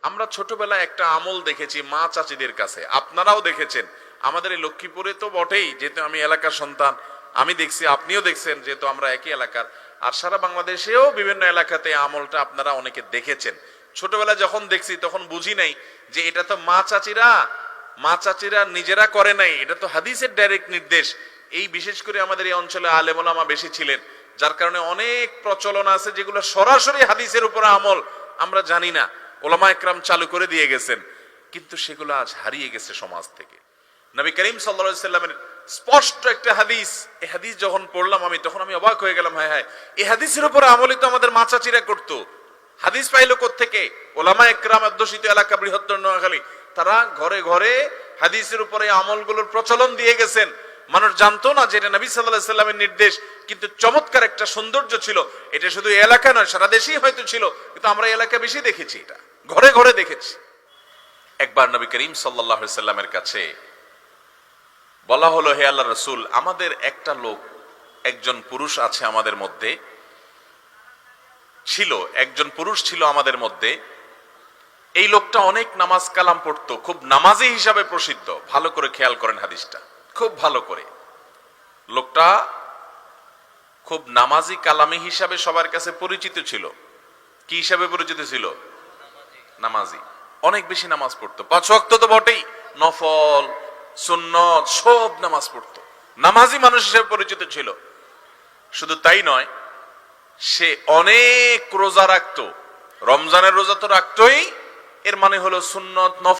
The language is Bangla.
আমরা ছোটবেলায় একটা আমল দেখেছি মা চাচিদের কাছে, আপনারাও দেখেছেন। আমাদের এই লক্ষ্মীপুরে তো বটেই, যেহেতু আমি এলাকার সন্তান, আমি দেখছি, আপনিও দেখছেন, যেহেতু আমরা একই এলাকার। আর সারা বাংলাদেশেও বিভিন্ন এলাকাতে আমলটা আপনারা অনেকে দেখেছেন। ছোটবেলায় যখন দেখছি তখন বুঝি নাই যে এটা তো মা চাচিরা নিজেরা করে নাই, এটা তো হাদিসের ডাইরেক্ট নির্দেশ। এই বিশেষ করে আমাদের এই অঞ্চলে আলেম ওলামা বেশি ছিলেন, যার কারণে অনেক প্রচলন আছে যেগুলো সরাসরি হাদিসের উপরে আমল আমরা জানি না, ওলামা একরাম চালু করে দিয়ে গেছেন, কিন্তু সেগুলো আজ হারিয়ে গেছে সমাজ থেকে। নবী করিম সাল্লাল্লাহু আলাইহি সাল্লামের স্পষ্ট একটা হাদিস, এই হাদিস যখন পড়লাম আমি, তখন আমি অবাক হয়ে গেলাম, হায় হায়, এই হাদিসের উপর আমলই তো আমাদের মা চাচিরা করতো। হাদিস পাইলো কোত্থেকে? ওলামা একরাম অধ্যুষিত এলাকা বৃহত্তর নোয়াখালী, তারা ঘরে ঘরে হাদিসের উপরে আমলগুলোর প্রচলন দিয়ে গেছেন। মানুষ জানতো না যে এটা নবী সাল্লাল্লাহু আলাইহি সাল্লামের নির্দেশ, কিন্তু চমৎকার একটা সৌন্দর্য ছিল। এটা শুধু এলাকা নয়, সারা দেশেই হয়তো ছিল, কিন্তু আমরা এলাকা বেশি দেখেছি, এটা ঘরে ঘরে দেখেছি। একবার নবী করিম সাল্লাল্লাহু আলাইহি সাল্লামের কাছে বলা হলো, হে আল্লাহর রাসূল, আমাদের একটা লোক, একজন পুরুষ আছে আমাদের মধ্যে, একজন পুরুষ ছিল আমাদের মধ্যে। এই লোকটা অনেক নামাজ কালাম পড়তো, খুব নামাজি হিসাবে প্রসিদ্ধ। ভালো করে খেয়াল করেন হাদিসটা, খুব ভালো করে। লোকটা খুব নামাজি কালামি হিসাবে সবার কাছে পরিচিত ছিল। কি হিসাবে পরিচিত ছিল? নামাজি। অনেক বেশি নামাজ পড়তো, 5 ওয়াক্ত তো বটেই, নফল সুন্নত সব নামাজ পড়তো, নামাজি মানুষ হিসেবে পরিচিত ছিল। শুধু তাই নয়, সে অনেক রোজা রাখতো। রমজানের রোজা তো রাখতোই, এর মানে হলো সুন্নত নফল